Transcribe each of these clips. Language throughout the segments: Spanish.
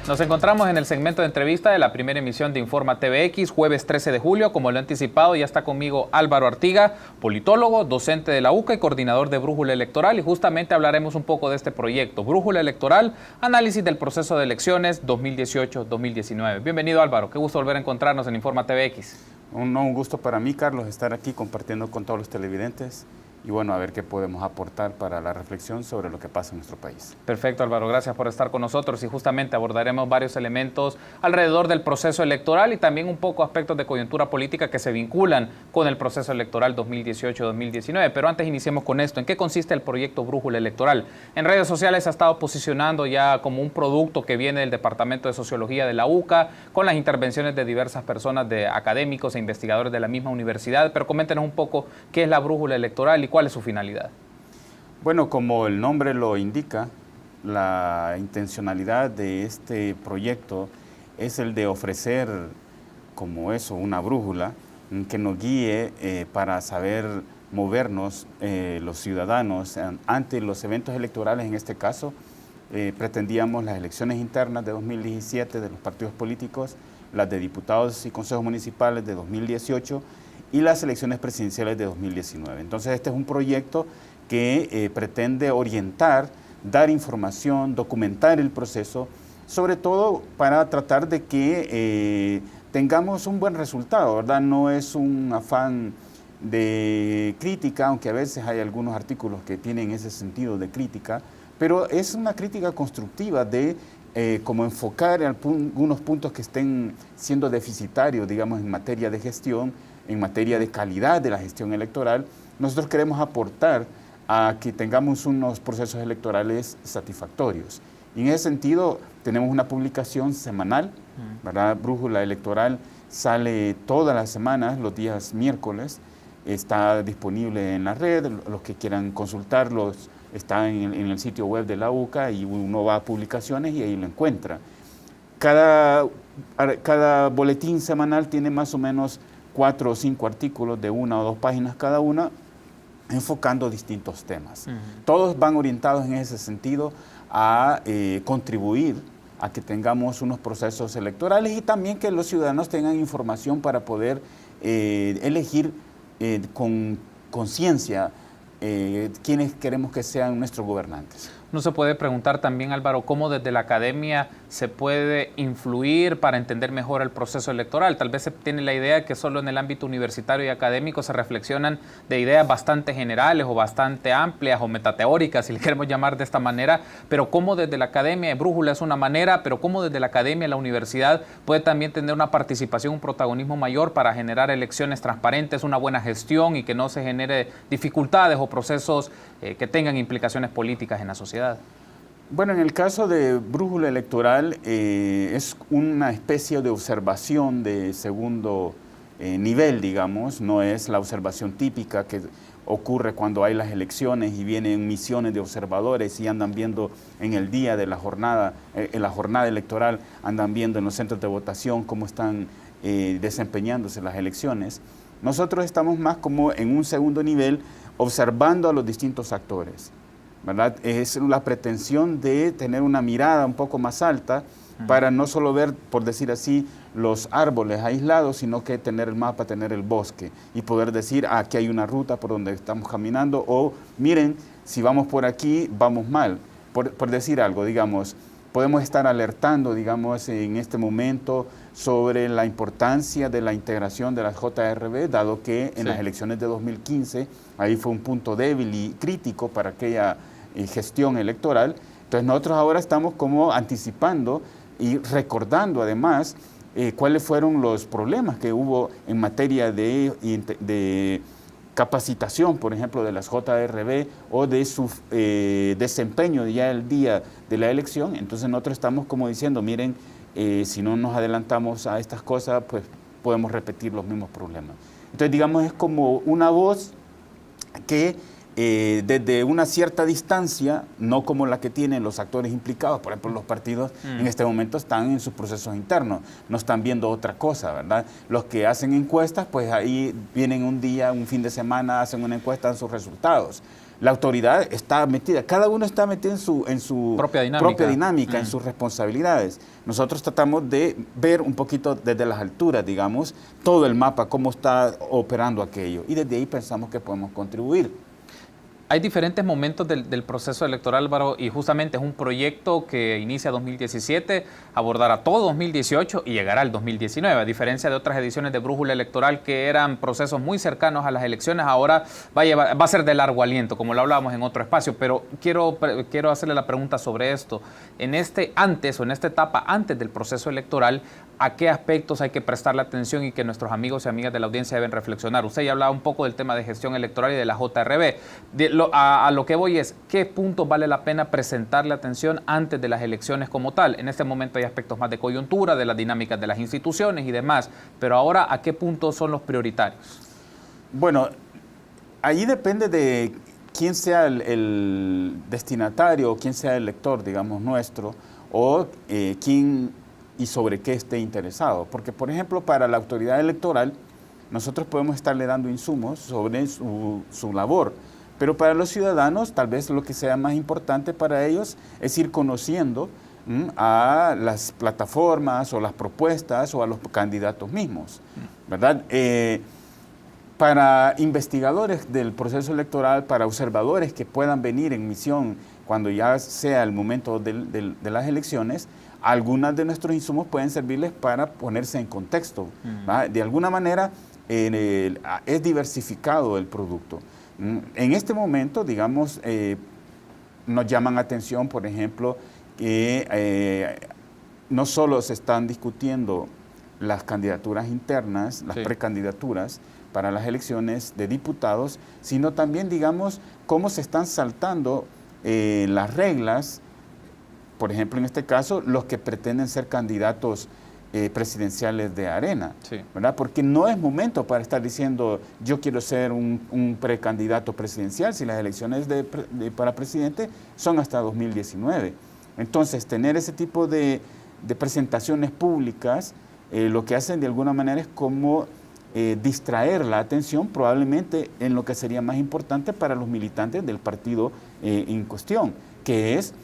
Nos encontramos en el segmento de entrevista de la primera emisión de Informa TVX, jueves 13 de julio. Como lo he anticipado, ya está conmigo Álvaro Artiga, politólogo, docente de la UCA y coordinador de Brújula Electoral. Y justamente hablaremos un poco de este proyecto, Brújula Electoral, análisis del proceso de elecciones 2018-2019. Bienvenido, Álvaro. Qué gusto volver a encontrarnos en Informa TVX. Un gusto para mí, Carlos, estar aquí compartiendo con todos los televidentes y bueno, a ver qué podemos aportar para la reflexión sobre lo que pasa en nuestro país. Perfecto, Álvaro, gracias por estar con nosotros y justamente abordaremos varios elementos alrededor del proceso electoral y también un poco aspectos de coyuntura política que se vinculan con el proceso electoral 2018-2019. Pero antes iniciemos con esto. ¿En qué consiste el proyecto Brújula Electoral? En redes sociales se ha estado posicionando ya como un producto que viene del Departamento de Sociología de la UCA, con las intervenciones de diversas personas, de académicos e investigadores de la misma universidad. Pero coméntenos un poco qué es la Brújula Electoral y cuál es su finalidad. Bueno, como el nombre lo indica, la intencionalidad de este proyecto es el de ofrecer como eso, una brújula que nos guíe para saber movernos los ciudadanos ante los eventos electorales. En este caso, pretendíamos las elecciones internas de 2017 de los partidos políticos, las de diputados y consejos municipales de 2018 y las elecciones presidenciales de 2019. Entonces, este es un proyecto que pretende orientar, dar información, documentar el proceso, sobre todo para tratar de que tengamos un buen resultado, ¿verdad? No es un afán de crítica, aunque a veces hay algunos artículos que tienen ese sentido de crítica, pero es una crítica constructiva de cómo enfocar algunos puntos que estén siendo deficitarios, digamos, en materia de gestión, en materia de calidad de la gestión electoral. Nosotros queremos aportar a que tengamos unos procesos electorales satisfactorios. Y en ese sentido, tenemos una publicación semanal, ¿verdad? Brújula Electoral sale todas las semanas, los días miércoles, está disponible en la red, los que quieran consultarlos está en el sitio web de la UCA y uno va a publicaciones y ahí lo encuentra. Cada boletín semanal tiene más o menos 4 o 5 artículos de 1 o 2 páginas cada una, enfocando distintos temas. Todos van orientados en ese sentido a contribuir a que tengamos unos procesos electorales y también que los ciudadanos tengan información para poder elegir con conciencia quiénes queremos que sean nuestros gobernantes. No se puede preguntar también, Álvaro, cómo desde la academia se puede influir para entender mejor el proceso electoral. Tal vez se tiene la idea que solo en el ámbito universitario y académico se reflexionan de ideas bastante generales o bastante amplias o metateóricas, si le queremos llamar de esta manera, pero cómo desde la academia, Brújula es una manera, pero cómo desde la academia, la universidad puede también tener una participación, un protagonismo mayor para generar elecciones transparentes, una buena gestión y que no se genere dificultades o procesos que tengan implicaciones políticas en la sociedad. Bueno, en el caso de Brújula Electoral es una especie de observación de segundo nivel, digamos, no es la observación típica que ocurre cuando hay las elecciones y vienen misiones de observadores y andan viendo en el día de la jornada electoral, andan viendo en los centros de votación cómo están desempeñándose las elecciones. Nosotros estamos más como en un segundo nivel observando a los distintos actores, ¿verdad? Es la pretensión de tener una mirada un poco más alta para no solo ver, por decir así, los árboles aislados, sino que tener el mapa, tener el bosque y poder decir, aquí hay una ruta por donde estamos caminando o miren, si vamos por aquí, vamos mal. Por decir algo, digamos, podemos estar alertando, digamos, en este momento sobre la importancia de la integración de las JRB, dado que en las elecciones de 2015, ahí fue un punto débil y crítico para aquella gestión electoral. Entonces nosotros ahora estamos como anticipando y recordando además cuáles fueron los problemas que hubo en materia de capacitación, por ejemplo, de las JRB o de su desempeño ya el día de la elección. Entonces nosotros estamos como diciendo, miren, si no nos adelantamos a estas cosas, pues podemos repetir los mismos problemas. Entonces, digamos, es como una voz que desde una cierta distancia, no como la que tienen los actores implicados, por ejemplo, los partidos en este momento están en sus procesos internos, no están viendo otra cosa, ¿verdad? Los que hacen encuestas, pues ahí vienen un día, un fin de semana, hacen una encuesta, dan sus resultados. la autoridad está metida, cada uno está metido en su propia dinámica, en sus responsabilidades. Nosotros tratamos de ver un poquito desde las alturas, digamos, todo el mapa, cómo está operando aquello, y desde ahí pensamos que podemos contribuir. Hay diferentes momentos del proceso electoral, Álvaro, y justamente es un proyecto que inicia 2017, abordará todo 2018 y llegará al 2019. A diferencia de otras ediciones de Brújula Electoral que eran procesos muy cercanos a las elecciones, ahora va a ser de largo aliento, como lo hablábamos en otro espacio. Pero quiero hacerle la pregunta sobre esto. En esta etapa antes del proceso electoral, ¿a qué aspectos hay que prestarle atención y que nuestros amigos y amigas de la audiencia deben reflexionar? Usted ya hablaba un poco del tema de gestión electoral y de la JRB. A lo que voy es, ¿qué puntos vale la pena presentarle atención antes de las elecciones como tal? En este momento hay aspectos más de coyuntura, de las dinámicas de las instituciones y demás, pero ahora, ¿a qué puntos son los prioritarios? Bueno, ahí depende de quién sea el destinatario o quién sea el lector, digamos, nuestro, o quién y sobre qué esté interesado. Porque, por ejemplo, para la autoridad electoral, nosotros podemos estarle dando insumos sobre su labor, pero para los ciudadanos, tal vez lo que sea más importante para ellos es ir conociendo a las plataformas o las propuestas o a los candidatos mismos, ¿verdad? Para investigadores del proceso electoral, para observadores que puedan venir en misión cuando ya sea el momento de las elecciones, algunos de nuestros insumos pueden servirles para ponerse en contexto. De alguna manera es diversificado el producto. En este momento, digamos, nos llaman atención, por ejemplo, que no solo se están discutiendo las candidaturas internas, las precandidaturas para las elecciones de diputados, sino también, digamos, cómo se están saltando las reglas. Por ejemplo, en este caso, los que pretenden ser candidatos presidenciales de Arena, ¿verdad? Porque no es momento para estar diciendo yo quiero ser un precandidato presidencial si las elecciones para presidente son hasta 2019. Entonces, tener ese tipo de presentaciones públicas, lo que hacen de alguna manera es como distraer la atención probablemente en lo que sería más importante para los militantes del partido en cuestión, que es,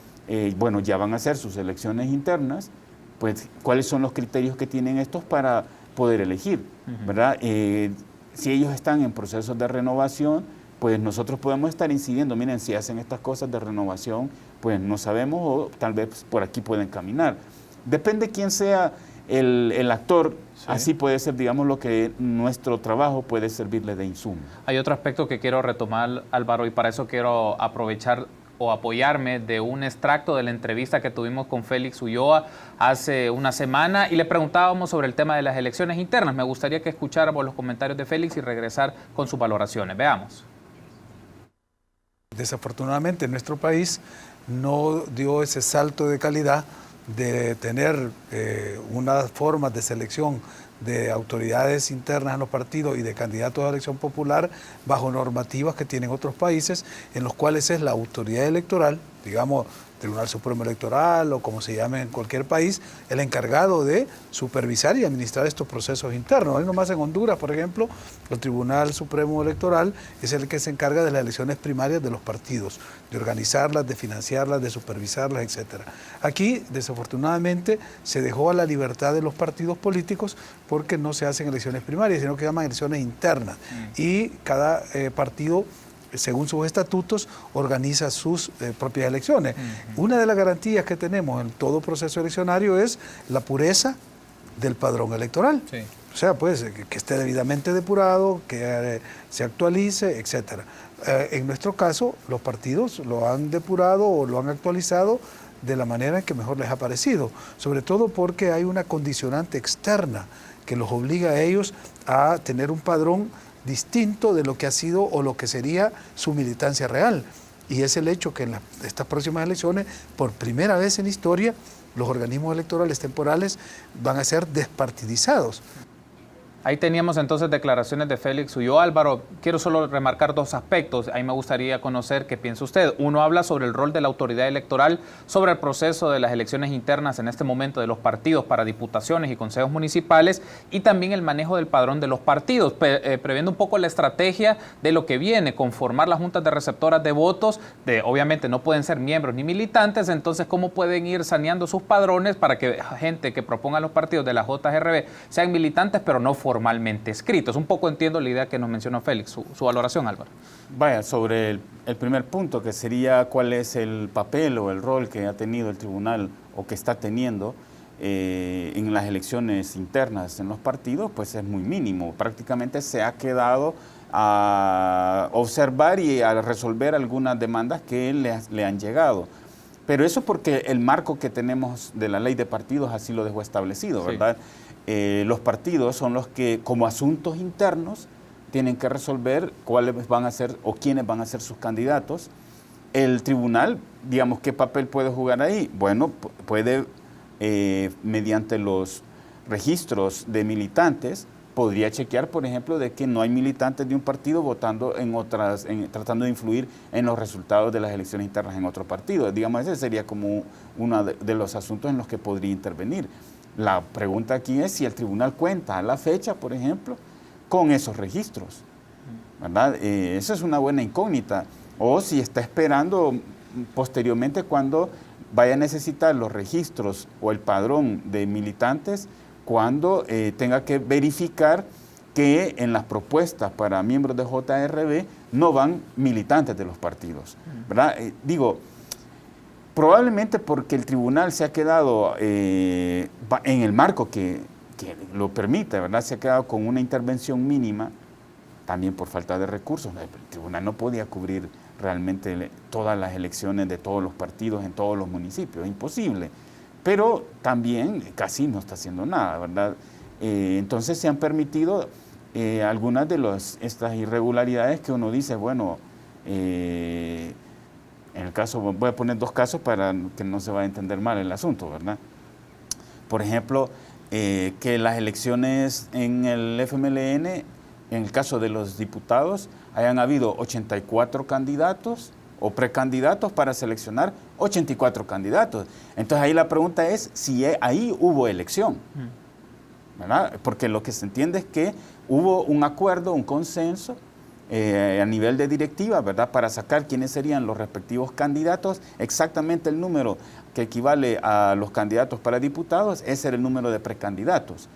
bueno, ya van a ser sus elecciones internas, pues cuáles son los criterios que tienen estos para poder elegir, ¿verdad? Si ellos están en procesos de renovación, pues nosotros podemos estar incidiendo, miren, si hacen estas cosas de renovación, pues no sabemos o tal vez por aquí pueden caminar. Depende quién sea el actor, así puede ser, digamos, lo que nuestro trabajo puede servirle de insumo. Hay otro aspecto que quiero retomar, Álvaro, y para eso quiero aprovechar o apoyarme de un extracto de la entrevista que tuvimos con Félix Ulloa hace una semana y le preguntábamos sobre el tema de las elecciones internas. Me gustaría que escucháramos los comentarios de Félix y regresar con sus valoraciones. Veamos. Desafortunadamente, nuestro país no dio ese salto de calidad de tener unas formas de selección de autoridades internas en los partidos y de candidatos a elección popular bajo normativas que tienen otros países, en los cuales es la autoridad electoral, digamos, Tribunal Supremo Electoral o como se llame en cualquier país, el encargado de supervisar y administrar estos procesos internos. Ahí nomás en Honduras, por ejemplo, el Tribunal Supremo Electoral es el que se encarga de las elecciones primarias de los partidos, de organizarlas, de financiarlas, de supervisarlas, etc. Aquí, desafortunadamente, se dejó a la libertad de los partidos políticos porque no se hacen elecciones primarias, sino que llaman elecciones internas. Y cada partido, según sus estatutos, organiza sus propias elecciones. Una de las garantías que tenemos en todo proceso eleccionario es la pureza del padrón electoral. O sea, pues, que esté debidamente depurado, que se actualice, etc. En nuestro caso, los partidos lo han depurado o lo han actualizado de la manera en que mejor les ha parecido, sobre todo porque hay una condicionante externa que los obliga a ellos a tener un padrón distinto de lo que ha sido o lo que sería su militancia real. Y es el hecho que en estas próximas elecciones, por primera vez en historia, los organismos electorales temporales van a ser despartidizados. Ahí teníamos entonces declaraciones de Félix Ulloa. Álvaro, quiero solo remarcar dos aspectos. Ahí me gustaría conocer qué piensa usted. Uno habla sobre el rol de la autoridad electoral, sobre el proceso de las elecciones internas en este momento de los partidos para diputaciones y consejos municipales, y también el manejo del padrón de los partidos, previendo un poco la estrategia de lo que viene, conformar las juntas de receptoras de votos, obviamente no pueden ser miembros ni militantes, entonces cómo pueden ir saneando sus padrones para que gente que proponga los partidos de la JRB sean militantes, pero no formalmente escritos. Un poco entiendo la idea que nos mencionó Félix. Su valoración, Álvaro. Vaya, sobre el primer punto, que sería cuál es el papel o el rol que ha tenido el tribunal o que está teniendo en las elecciones internas en los partidos, pues es muy mínimo. Prácticamente se ha quedado a observar y a resolver algunas demandas que le han llegado. Pero eso porque el marco que tenemos de la ley de partidos así lo dejó establecido, ¿verdad? Sí. Los partidos son los que, como asuntos internos, tienen que resolver cuáles van a ser o quiénes van a ser sus candidatos. El tribunal, digamos, ¿qué papel puede jugar ahí? Bueno, puede, mediante los registros de militantes, podría chequear, por ejemplo, de que no hay militantes de un partido votando en otras, tratando de influir en los resultados de las elecciones internas en otro partido. Digamos, ese sería como uno de los asuntos en los que podría intervenir. La pregunta aquí es si el tribunal cuenta a la fecha, por ejemplo, con esos registros, ¿verdad? Esa es una buena incógnita. O si está esperando posteriormente cuando vaya a necesitar los registros o el padrón de militantes, cuando tenga que verificar que en las propuestas para miembros de JRB no van militantes de los partidos, ¿verdad? Probablemente porque el tribunal se ha quedado en el marco que lo permite, ¿verdad? Se ha quedado con una intervención mínima, también por falta de recursos. El tribunal no podía cubrir realmente todas las elecciones de todos los partidos en todos los municipios, imposible. Pero también casi no está haciendo nada, ¿verdad? Entonces se han permitido algunas de estas irregularidades que uno dice, bueno, en el caso, voy a poner dos casos para que no se vaya a entender mal el asunto, ¿verdad? Por ejemplo, que las elecciones en el FMLN, en el caso de los diputados, hayan habido 84 candidatos o precandidatos para seleccionar 84 candidatos. Entonces ahí la pregunta es si ahí hubo elección, ¿verdad? Porque lo que se entiende es que hubo un acuerdo, un consenso a nivel de directiva, ¿verdad? Para sacar quiénes serían los respectivos candidatos, exactamente el número que equivale a los candidatos para diputados, ese era el número de precandidatos.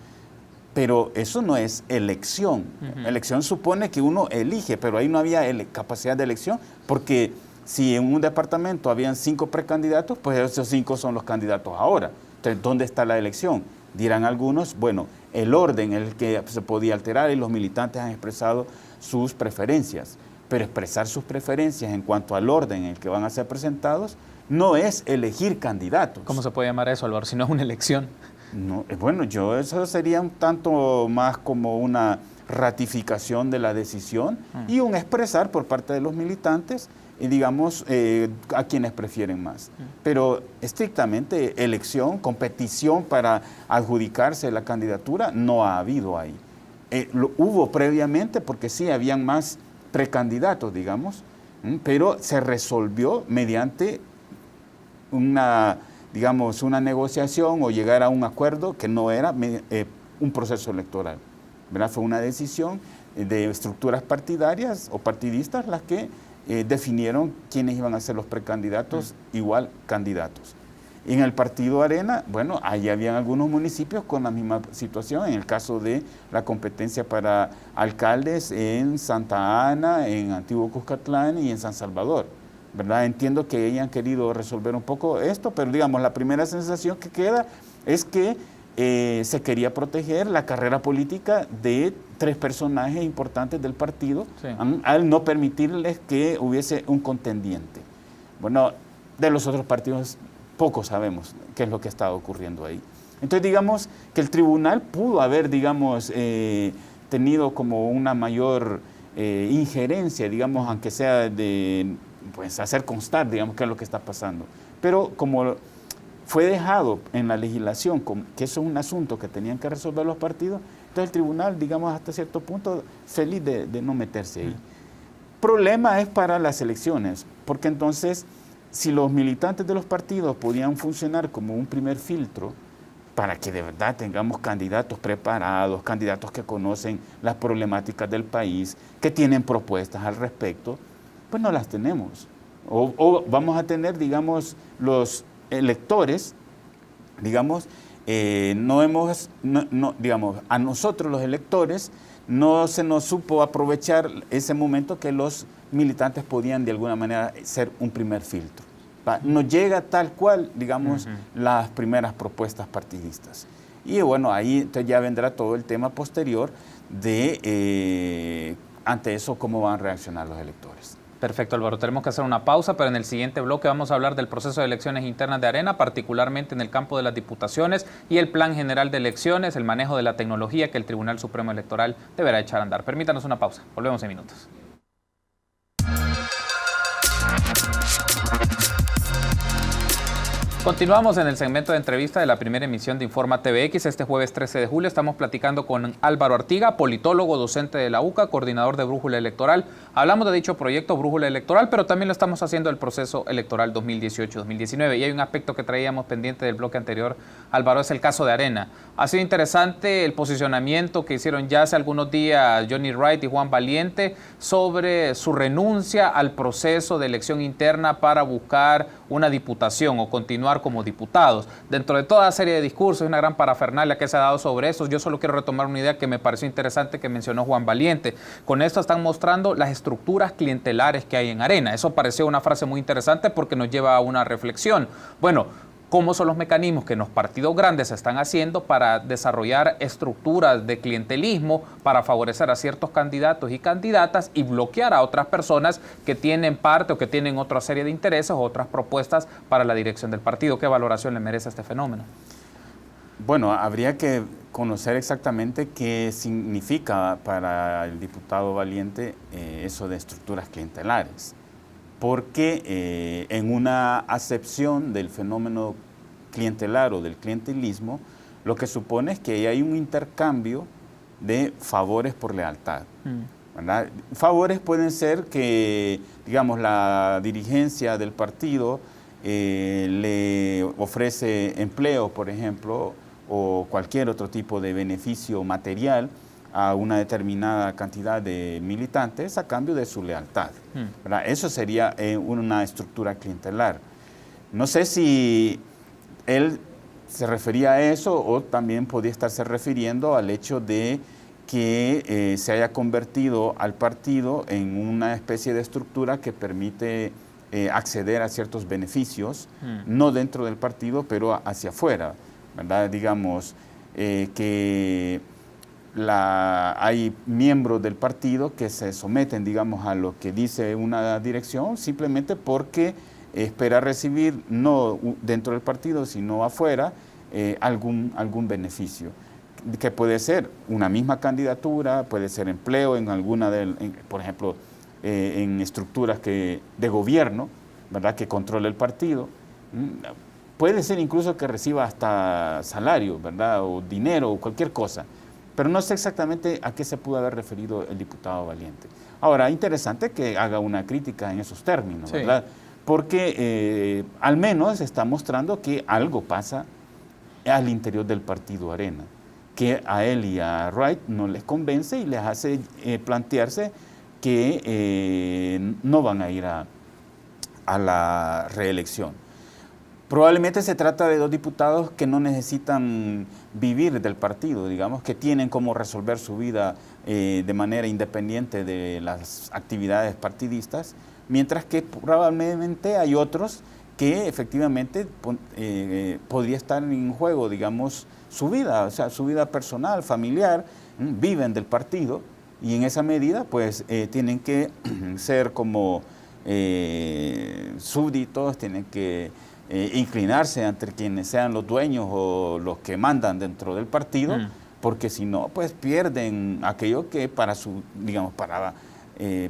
Pero eso no es elección. Elección supone que uno elige, pero ahí no había capacidad de elección, porque si en un departamento habían 5 precandidatos, pues esos 5 son los candidatos ahora. Entonces, ¿dónde está la elección? Dirán algunos, bueno, el orden en el que se podía alterar y los militantes han expresado sus preferencias. Pero expresar sus preferencias en cuanto al orden en el que van a ser presentados no es elegir candidatos. ¿Cómo se puede llamar eso, Álvaro, si no es una elección? No, bueno, eso sería un tanto más como una ratificación de la decisión y un expresar por parte de los militantes, digamos, a quienes prefieren más. Pero estrictamente elección, competición para adjudicarse la candidatura, no ha habido ahí. Lo hubo previamente porque sí, habían más precandidatos, digamos, pero se resolvió mediante una negociación o llegar a un acuerdo que no era un proceso electoral, ¿verdad? Fue una decisión de estructuras partidarias o partidistas las que definieron quiénes iban a ser los precandidatos, igual candidatos. En el partido Arena, bueno, ahí habían algunos municipios con la misma situación, en el caso de la competencia para alcaldes en Santa Ana, en Antiguo Cuscatlán y en San Salvador, ¿verdad? Entiendo que hayan querido resolver un poco esto, pero digamos, la primera sensación que queda es que se quería proteger la carrera política de 3 personajes importantes del partido, sí, al no permitirles que hubiese un contendiente. Bueno, de los otros partidos poco sabemos qué es lo que estaba ocurriendo ahí. Entonces, digamos que el tribunal pudo haber, digamos, tenido como una mayor injerencia, digamos, aunque sea de, pues, hacer constar, digamos, qué es lo que está pasando. Pero como fue dejado en la legislación, que eso es un asunto que tenían que resolver los partidos, Entonces el tribunal, digamos, hasta cierto punto, feliz de no meterse ahí. Problema es para las elecciones, porque entonces, si los militantes de los partidos podían funcionar como un primer filtro, para que de verdad tengamos candidatos preparados, candidatos que conocen las problemáticas del país, que tienen propuestas al respecto, pues no las tenemos. O vamos a tener, digamos, los electores, digamos, digamos, a nosotros los electores no se nos supo aprovechar ese momento que los militantes podían de alguna manera ser un primer filtro. Nos llega tal cual, digamos, las primeras propuestas partidistas. Y bueno, ahí entonces ya vendrá todo el tema posterior de, ante eso, cómo van a reaccionar los electores. Perfecto, Álvaro. Tenemos que hacer una pausa, pero en el siguiente bloque vamos a hablar del proceso de elecciones internas de Arena, particularmente en el campo de las diputaciones y el plan general de elecciones, el manejo de la tecnología que el Tribunal Supremo Electoral deberá echar a andar. Permítanos una pausa. Volvemos en minutos. Continuamos en el segmento de entrevista de la primera emisión de Informa TVX. Este jueves 13 de julio estamos platicando con Álvaro Artiga, politólogo, docente de la UCA, coordinador de Brújula Electoral. Hablamos de dicho proyecto Brújula Electoral, pero también lo estamos haciendo el proceso electoral 2018-2019. Y hay un aspecto que traíamos pendiente del bloque anterior, Álvaro, es el caso de Arena. Ha sido interesante el posicionamiento que hicieron ya hace algunos días Johnny Wright y Juan Valiente sobre su renuncia al proceso de elección interna para buscar una diputación o continuar como diputados. Dentro de toda serie de discursos, una gran parafernalia que se ha dado sobre eso, yo solo quiero retomar una idea que me pareció interesante que mencionó Juan Valiente. Con esto están mostrando las estructuras clientelares que hay en Arena. Eso pareció una frase muy interesante porque nos lleva a una reflexión. Bueno, ¿cómo son los mecanismos que los partidos grandes están haciendo para desarrollar estructuras de clientelismo para favorecer a ciertos candidatos y candidatas y bloquear a otras personas que tienen parte o que tienen otra serie de intereses o otras propuestas para la dirección del partido? ¿Qué valoración le merece este fenómeno? Bueno, habría que conocer exactamente qué significa para el diputado Valiente eso de estructuras clientelares. Porque en una acepción del fenómeno clientelar o del clientelismo, lo que supone es que hay un intercambio de favores por lealtad. ¿Verdad? Favores pueden ser que, digamos, la dirigencia del partido le ofrece empleo, por ejemplo, o cualquier otro tipo de beneficio material a una determinada cantidad de militantes a cambio de su lealtad. ¿Verdad? Eso sería una estructura clientelar. No sé si él se refería a eso o también podía estarse refiriendo al hecho de que se haya convertido al partido en una especie de estructura que permite acceder a ciertos beneficios, no dentro del partido, pero hacia afuera, ¿verdad? Digamos que hay miembros del partido que se someten, digamos, a lo que dice una dirección simplemente porque espera recibir, no dentro del partido, sino afuera, algún beneficio, que puede ser una misma candidatura, puede ser empleo en alguna por ejemplo, en estructuras de gobierno, ¿verdad?, que controla el partido. Puede ser incluso que reciba hasta salario, ¿verdad?, o dinero, o cualquier cosa. Pero no sé exactamente a qué se pudo haber referido el diputado Valiente. Ahora, interesante que haga una crítica en esos términos, sí, ¿verdad? Porque al menos está mostrando que algo pasa al interior del partido Arena, que a él y a Wright no les convence y les hace plantearse que no van a ir a la reelección. Probablemente se trata de dos diputados que no necesitan vivir del partido, digamos, que tienen cómo resolver su vida de manera independiente de las actividades partidistas, mientras que probablemente hay otros que efectivamente podría estar en juego, digamos, su vida, o sea, su vida personal, familiar, viven del partido y en esa medida pues tienen que ser como súbditos, tienen que inclinarse ante quienes sean los dueños o los que mandan dentro del partido, porque si no, pues pierden aquello que para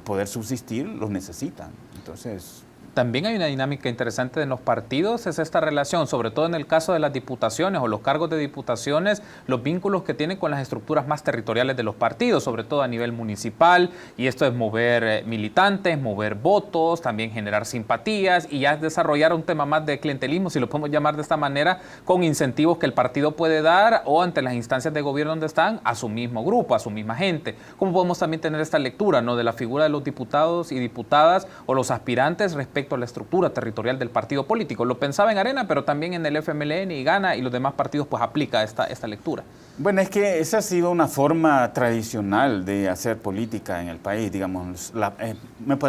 poder subsistir los necesitan. Entonces, También hay una dinámica interesante en los partidos, es esta relación, sobre todo en el caso de las diputaciones o los cargos de diputaciones, los vínculos que tienen con las estructuras más territoriales de los partidos, sobre todo a nivel municipal, y esto es mover militantes, mover votos, también generar simpatías y ya desarrollar un tema más de clientelismo, si lo podemos llamar de esta manera, con incentivos que el partido puede dar o ante las instancias de gobierno donde están a su mismo grupo, a su misma gente. ¿Cómo podemos también tener esta lectura, ¿no?, de la figura de los diputados y diputadas o los aspirantes respecto a la estructura territorial del partido político? Lo pensaba en Arena, pero también en el FMLN y Gana y los demás partidos pues aplica esta lectura. Bueno, es que esa ha sido una forma tradicional de hacer política en el país, digamos.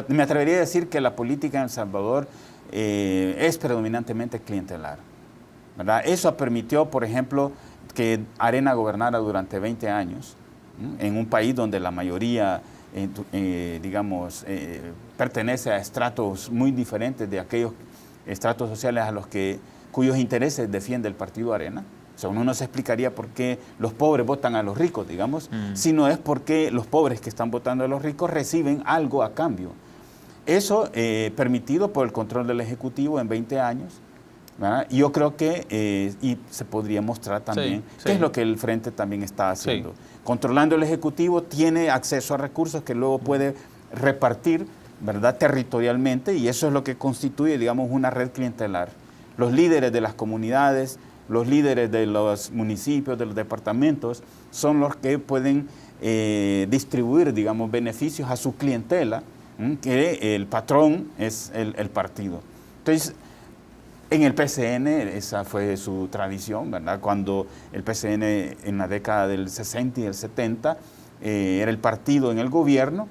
Me atrevería a decir que la política en El Salvador es predominantemente clientelar, ¿verdad? Eso permitió, por ejemplo, que Arena gobernara durante 20 años, ¿sí?, en un país donde la mayoría pertenece a estratos muy diferentes de aquellos estratos sociales cuyos intereses defiende el partido Arena. O sea, uno no se explicaría por qué los pobres votan a los ricos, digamos, sino es porque los pobres que están votando a los ricos reciben algo a cambio. Eso permitido por el control del Ejecutivo en 20 años, ¿verdad? Y yo creo que y se podría mostrar también qué es lo que el Frente también está haciendo. Controlando el Ejecutivo, tiene acceso a recursos que luego puede repartir, ¿verdad?, territorialmente, y eso es lo que constituye, digamos, una red clientelar. Los líderes de las comunidades, los líderes de los municipios, de los departamentos, son los que pueden distribuir, digamos, beneficios a su clientela, que el patrón es el partido. Entonces, en el PCN esa fue su tradición, ¿verdad? Cuando el PCN en la década del 60 y el 70 era el partido en el gobierno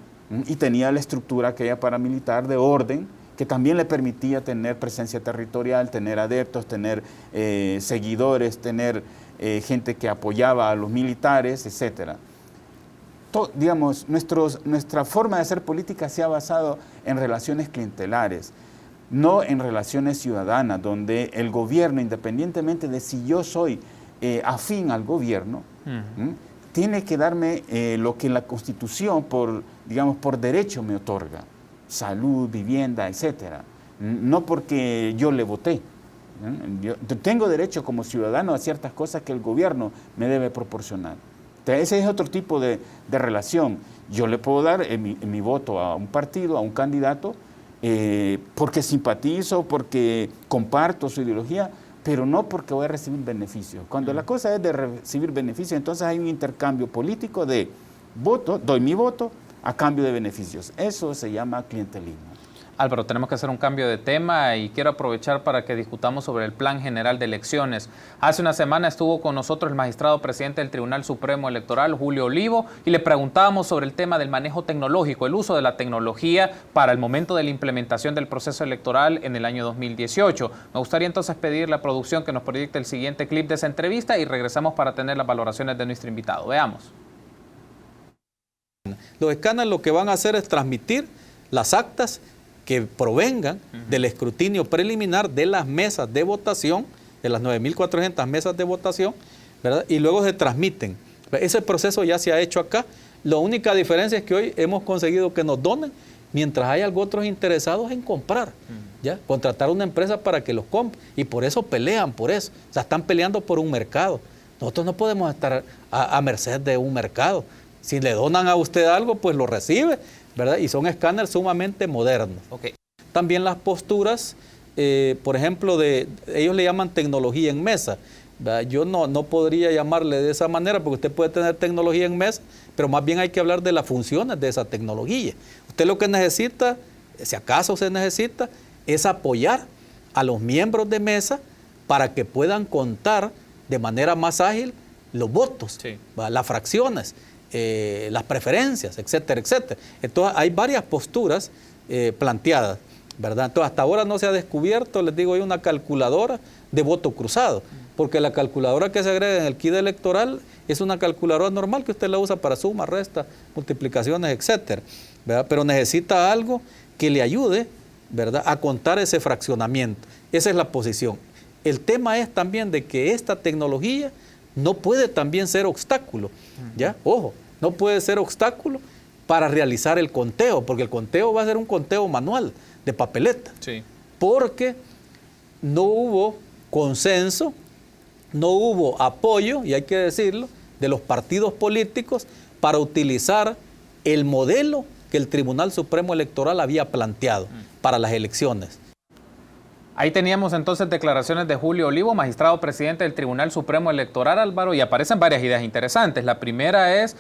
y tenía la estructura aquella paramilitar de orden que también le permitía tener presencia territorial, tener adeptos, tener seguidores, tener gente que apoyaba a los militares, etc. Digamos, nuestra forma de hacer política se ha basado en relaciones clientelares, no en relaciones ciudadanas, donde el gobierno, independientemente de si yo soy afín al gobierno, tiene que darme lo que la Constitución, por derecho me otorga: salud, vivienda, etcétera. No porque yo le voté. Yo tengo derecho como ciudadano a ciertas cosas que el gobierno me debe proporcionar. Entonces, ese es otro tipo de relación. Yo le puedo dar mi voto a un partido, a un candidato, porque simpatizo, porque comparto su ideología, pero no porque voy a recibir beneficios. Cuando la cosa es de recibir beneficios, entonces hay un intercambio político de voto, doy mi voto a cambio de beneficios. Eso se llama clientelismo. Álvaro, tenemos que hacer un cambio de tema y quiero aprovechar para que discutamos sobre el Plan General de Elecciones. Hace una semana estuvo con nosotros el magistrado presidente del Tribunal Supremo Electoral, Julio Olivo, y le preguntábamos sobre el tema del manejo tecnológico, el uso de la tecnología para el momento de la implementación del proceso electoral en el año 2018. Me gustaría entonces pedir a la producción que nos proyecte el siguiente clip de esa entrevista y regresamos para tener las valoraciones de nuestro invitado. Veamos. Los escáneres lo que van a hacer es transmitir las actas que provengan del escrutinio preliminar de las mesas de votación, de las 9.400 mesas de votación, ¿verdad? Y luego se transmiten. Ese proceso ya se ha hecho acá. La única diferencia es que hoy hemos conseguido que nos donen, mientras hay otros interesados en comprar, ¿ya? Contratar una empresa para que los compre. Y por eso pelean, por eso. O sea, están peleando por un mercado. Nosotros no podemos estar a merced de un mercado. Si le donan a usted algo, pues lo recibe, ¿verdad? Y son escáneres sumamente modernos. Okay. También las posturas, por ejemplo, ellos le llaman tecnología en mesa, ¿verdad? Yo no podría llamarle de esa manera, porque usted puede tener tecnología en mesa, pero más bien hay que hablar de las funciones de esa tecnología. Usted lo que necesita, si acaso se necesita, es apoyar a los miembros de mesa para que puedan contar de manera más ágil los votos, sí, las fracciones, las preferencias, etcétera, etcétera. Entonces hay varias posturas planteadas, ¿verdad? Entonces hasta ahora no se ha descubierto, les digo, hay una calculadora de voto cruzado, porque la calculadora que se agrega en el kit electoral es una calculadora normal que usted la usa para suma, resta, multiplicaciones, etcétera, ¿verdad? Pero necesita algo que le ayude, ¿verdad?, a contar ese fraccionamiento. Esa es la posición. El tema es también de que esta tecnología no puede también ser obstáculo, ¿ya? Ojo, no puede ser obstáculo para realizar el conteo, porque el conteo va a ser un conteo manual, de papeleta. Sí. Porque no hubo consenso, no hubo apoyo, y hay que decirlo, de los partidos políticos para utilizar el modelo que el Tribunal Supremo Electoral había planteado para las elecciones. Ahí teníamos entonces declaraciones de Julio Olivo, magistrado presidente del Tribunal Supremo Electoral, Álvaro, y aparecen varias ideas interesantes. La primera es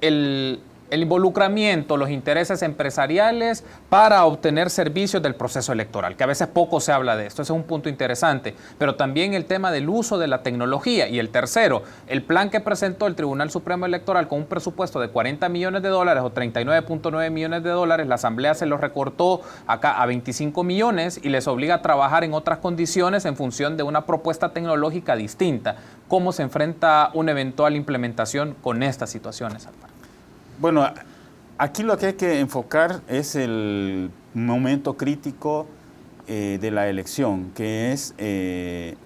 el involucramiento, los intereses empresariales para obtener servicios del proceso electoral, que a veces poco se habla de esto. Ese es un punto interesante. Pero también el tema del uso de la tecnología. Y el tercero, el plan que presentó el Tribunal Supremo Electoral con un presupuesto de $40 millones o 39.9 millones de dólares, la Asamblea se los recortó acá a 25 millones y les obliga a trabajar en otras condiciones en función de una propuesta tecnológica distinta. ¿Cómo se enfrenta una eventual implementación con estas situaciones, Álvaro? Bueno, aquí lo que hay que enfocar es el momento crítico de la elección, que es el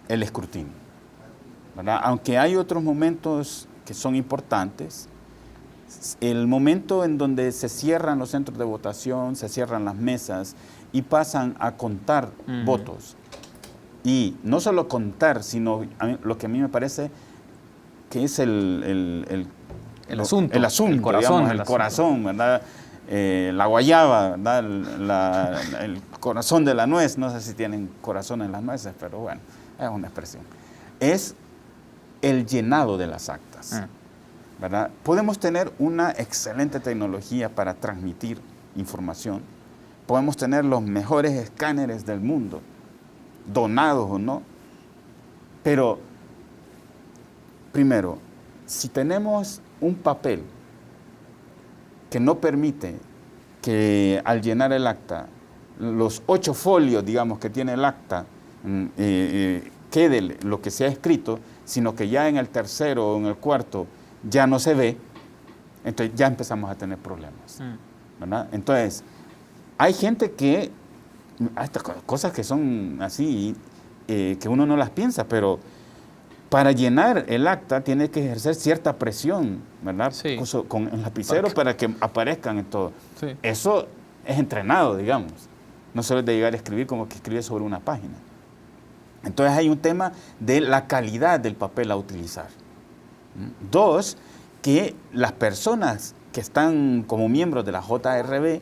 escrutinio, ¿verdad? Aunque hay otros momentos que son importantes, el momento en donde se cierran los centros de votación, se cierran las mesas y pasan a contar votos. Y no solo contar, sino lo que a mí me parece que es el asunto, el corazón, digamos, el corazón, ¿verdad? La guayaba, ¿verdad? El corazón de la nuez, no sé si tienen corazón en las nueces, pero bueno, es una expresión. Es el llenado de las actas, ¿verdad? Podemos tener una excelente tecnología para transmitir información, podemos tener los mejores escáneres del mundo, donados o no, pero primero, si tenemos un papel que no permite que al llenar el acta, los 8 folios, digamos, que tiene el acta, quede lo que se ha escrito, sino que ya en el tercero o en el cuarto ya no se ve, entonces ya empezamos a tener problemas, ¿verdad? Entonces, hay gente que, hasta cosas que son así, que uno no las piensa, pero para llenar el acta tiene que ejercer cierta presión, ¿verdad? Sí. Con el lapicero para que aparezcan en todo. Sí. Eso es entrenado, digamos. No solo es de llegar a escribir como que escribe sobre una página. Entonces hay un tema de la calidad del papel a utilizar. 2, que las personas que están como miembros de la JRB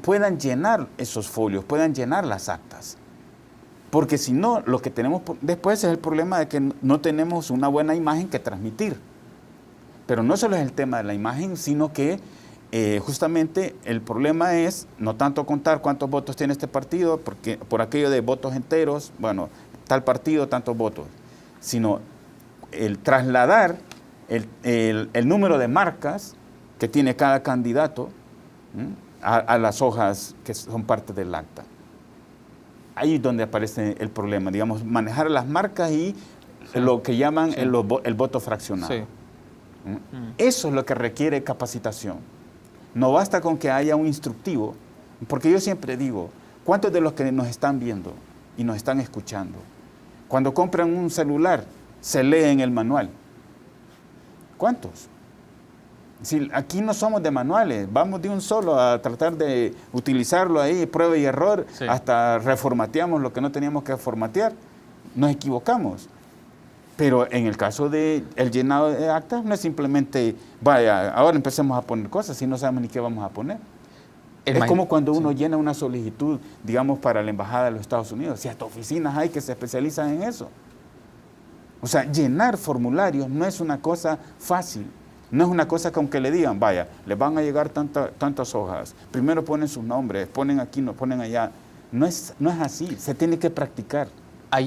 puedan llenar esos folios, puedan llenar las actas. Porque si no, lo que tenemos después es el problema de que no tenemos una buena imagen que transmitir. Pero no solo es el tema de la imagen, sino que justamente el problema es no tanto contar cuántos votos tiene este partido, porque por aquello de votos enteros, bueno, tal partido, tantos votos, sino el trasladar el número de marcas que tiene cada candidato a las hojas que son parte del acta. Ahí es donde aparece el problema, digamos, manejar las marcas y lo que llaman el voto fraccionado. Sí. Eso es lo que requiere capacitación. No basta con que haya un instructivo, porque yo siempre digo, ¿cuántos de los que nos están viendo y nos están escuchando, cuando compran un celular, se leen el manual? ¿Cuántos? Si aquí no somos de manuales, vamos de un solo a tratar de utilizarlo ahí, prueba y error, sí, hasta reformateamos lo que no teníamos que formatear, nos equivocamos. Pero en el caso del llenado de actas, no es simplemente, vaya, ahora empecemos a poner cosas y no sabemos ni qué vamos a poner. Es como cuando uno llena una solicitud, digamos, para la Embajada de los Estados Unidos, si hasta oficinas hay que se especializan en eso. O sea, llenar formularios no es una cosa fácil. No es una cosa con que le digan, vaya, les van a llegar tantas hojas, primero ponen sus nombres, ponen aquí, no ponen allá. No es así, se tiene que practicar.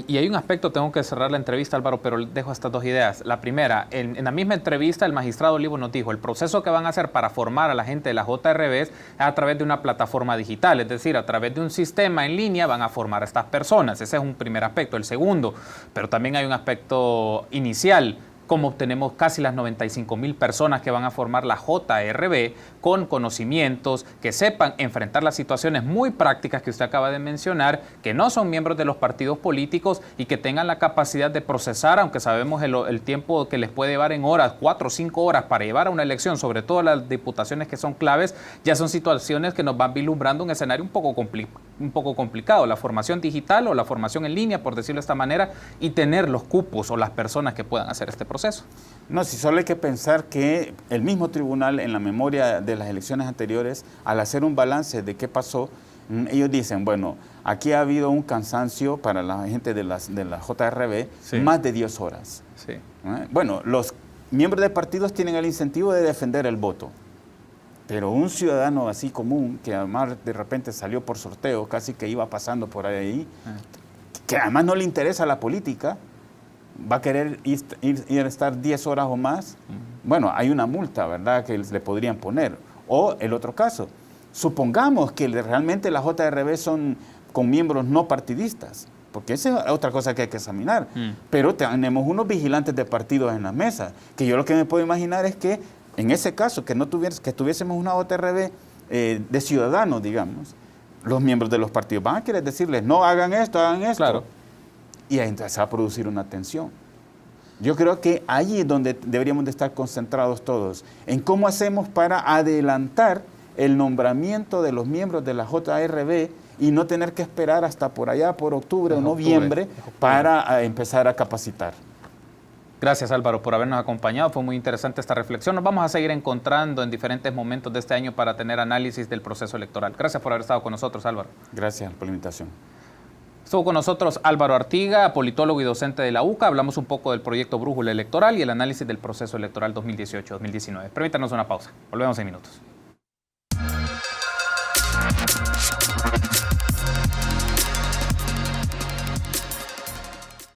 Y hay un aspecto, tengo que cerrar la entrevista, Álvaro, pero dejo estas 2 ideas. La primera, en la misma entrevista el magistrado Olivo nos dijo, el proceso que van a hacer para formar a la gente de la JRB es a través de una plataforma digital, es decir, a través de un sistema en línea van a formar a estas personas. Ese es un primer aspecto. El segundo, pero también hay un aspecto inicial, como tenemos casi las 95,000 personas que van a formar la JRB con conocimientos, que sepan enfrentar las situaciones muy prácticas que usted acaba de mencionar, que no son miembros de los partidos políticos y que tengan la capacidad de procesar, aunque sabemos el tiempo que les puede llevar en horas, 4 o 5 horas para llevar a una elección, sobre todo las diputaciones que son claves, ya son situaciones que nos van vislumbrando un escenario un poco complicado, la formación digital o la formación en línea, por decirlo de esta manera, y tener los cupos o las personas que puedan hacer este proceso. No, si solo hay que pensar que el mismo tribunal en la memoria de las elecciones anteriores, al hacer un balance de qué pasó, ellos dicen, bueno, aquí ha habido un cansancio para la gente de la JRB, Sí. más de 10 horas. Sí. Bueno, los miembros de partidos tienen el incentivo de defender el voto, pero un ciudadano así común, que además de repente salió por sorteo, casi que iba pasando por ahí, que además no le interesa la política, va a querer ir a estar 10 horas o más, bueno, hay una multa, ¿verdad?, que le podrían poner. O el otro caso, supongamos que realmente las JRB son con miembros no partidistas, porque esa es otra cosa que hay que examinar. Pero tenemos unos vigilantes de partidos en las mesas, que yo lo que me puedo imaginar es que en ese caso, que tuviésemos una JRB de ciudadanos, digamos, los miembros de los partidos van a querer decirles, no, hagan esto, Claro. y ahí entonces se va a producir una tensión. Yo creo que ahí es donde deberíamos de estar concentrados todos, en cómo hacemos para adelantar el nombramiento de los miembros de la JRB y no tener que esperar hasta por allá, por octubre o noviembre, para empezar a capacitar. Gracias, Álvaro, por habernos acompañado. Fue muy interesante esta reflexión. Nos vamos a seguir encontrando en diferentes momentos de este año para tener análisis del proceso electoral. Gracias por haber estado con nosotros, Álvaro. Gracias por la invitación. Estuvo con nosotros Álvaro Artiga, politólogo y docente de la UCA. Hablamos un poco del proyecto Brújula Electoral y el análisis del proceso electoral 2018-2019. Permítanos una pausa. Volvemos en minutos.